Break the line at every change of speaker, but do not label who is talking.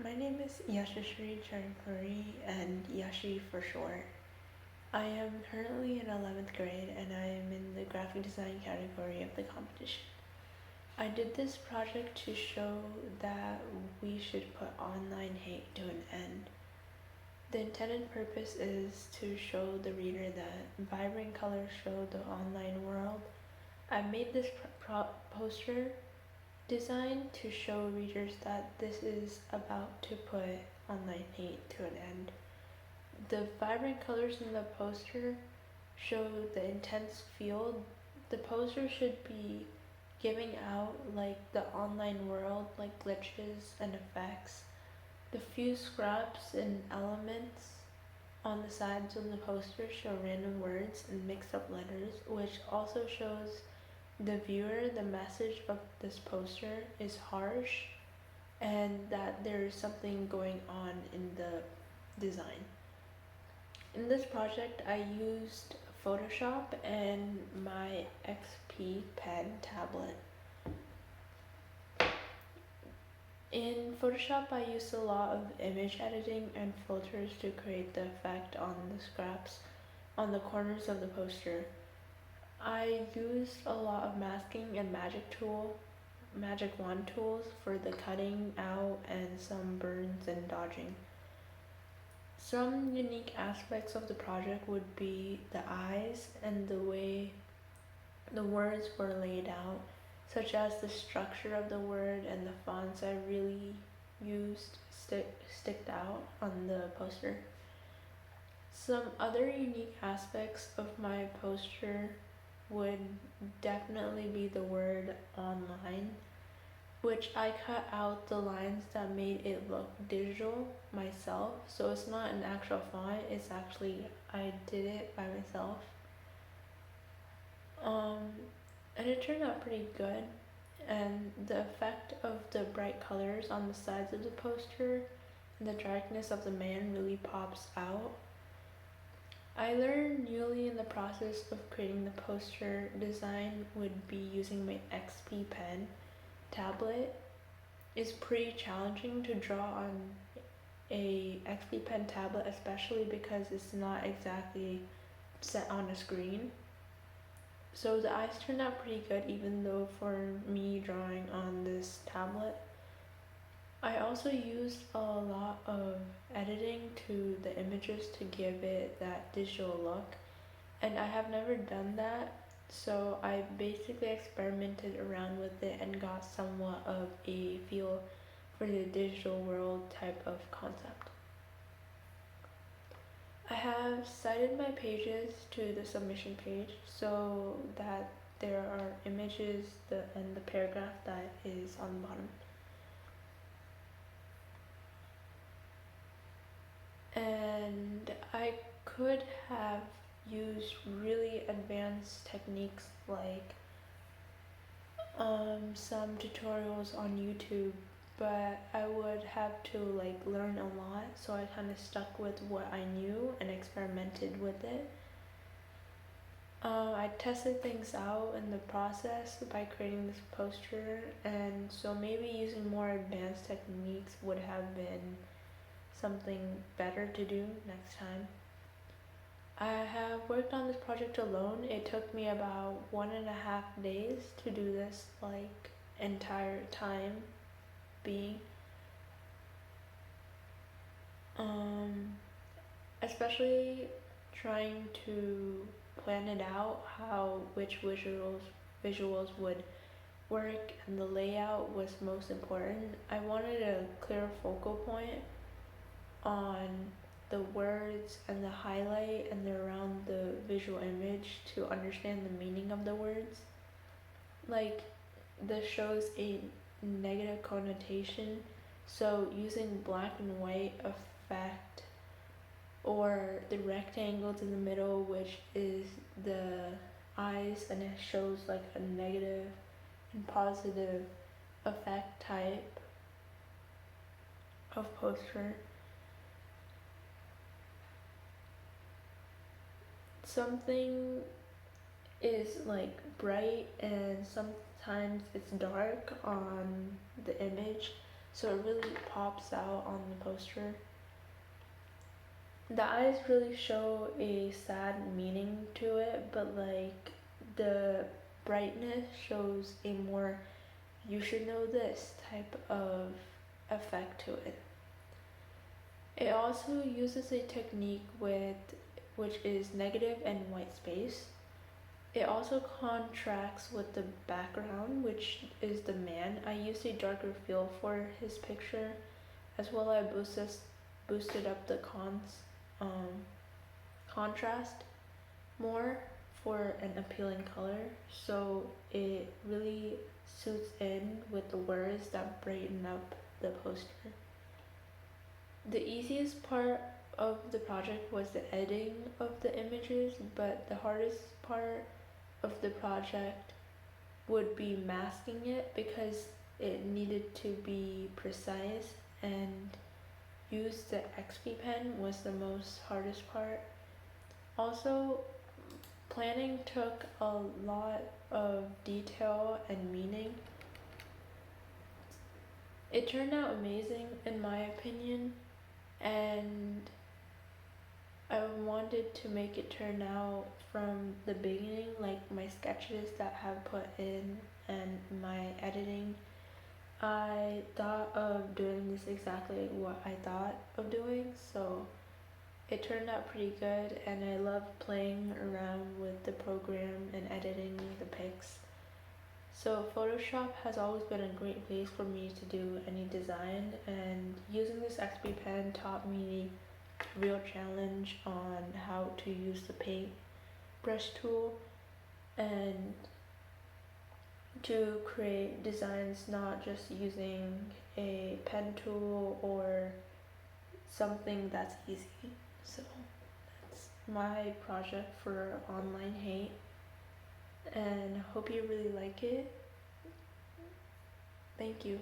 My name is Yashashri Chankuri and Yashi for short. I am currently in 11th grade and I am in the graphic design category of the competition. I did this project to show that we should put online hate to an end. The intended purpose is to show the reader that vibrant colors show the online world. I made this poster designed to show readers that this is about to put online hate to an end. The vibrant colors in the poster show the intense feel. The poster should be giving out like the online world, like glitches and effects. The few scraps and elements on the sides of the poster show random words and mixed up letters, which also shows the viewer the message of this poster is harsh and that there's something going on in the design. In this project, I used Photoshop and my XP Pen tablet. In Photoshop, I used a lot of image editing and filters to create the effect on the scraps on the corners of the poster. I used a lot of masking and magic wand tools for the cutting out and some burns and dodging. Some unique aspects of the project would be the eyes and the way the words were laid out, such as the structure of the word and the fonts I really used sticked out on the poster. Some other unique aspects of my poster would definitely be the word online, which I cut out the lines that made it look digital myself. So it's not an actual font, it's actually, I did it by myself. And it turned out pretty good. And the effect of the bright colors on the sides of the poster and the darkness of the man really pops out. I learned newly in the process of creating the poster design would be using my XP Pen tablet. It's pretty challenging to draw on a XP Pen tablet, especially because it's not exactly set on a screen. So the eyes turned out pretty good even though for me drawing on this tablet. I also used a lot of editing to the images to give it that digital look, and I have never done that, so I basically experimented around with it and got somewhat of a feel for the digital world type of concept. I have cited my pages to the submission page so that there are images and the paragraph that is on the bottom. And I could have used really advanced techniques like some tutorials on YouTube, but I would have to like learn a lot, so I kind of stuck with what I knew and experimented with it. I tested things out in the process by creating this poster, and so maybe using more advanced techniques would have been something better to do next time. I have worked on this project alone. It took me about 1.5 days to do this like entire time being. Especially trying to plan it out how which visuals would work and the layout was most important. I wanted a clear focal point on the words and the highlight and around the visual image to understand the meaning of the words. Like, this shows a negative connotation, so using black and white effect or the rectangles in the middle, which is the eyes, and it shows like a negative and positive effect type of poster. Something is like bright and sometimes it's dark on the image, so it really pops out on the poster. The eyes really show a sad meaning to it, but like the brightness shows a more you should know this type of effect to it. It also uses a technique which is negative and white space. It also contrasts with the background, which is the man. I used a darker feel for his picture, as well as boosted up the um, contrast more for an appealing color. So it really suits in with the words that brighten up the poster. The easiest part of the project was the editing of the images, but the hardest part of the project would be masking it because it needed to be precise, and use the XP pen was the most hardest part. Also, planning took a lot of detail and meaning. It turned out amazing in my opinion, and I wanted to make it turn out from the beginning, like my sketches that I have put in and my editing. I thought of doing this exactly what I thought of doing, so it turned out pretty good, and I love playing around with the program and editing the pics. So Photoshop has always been a great place for me to do any design, and using this XP pen taught me real challenge on how to use the paint brush tool and to create designs not just using a pen tool or something that's easy. So that's my project for Online Hate, and hope you really like it. Thank you.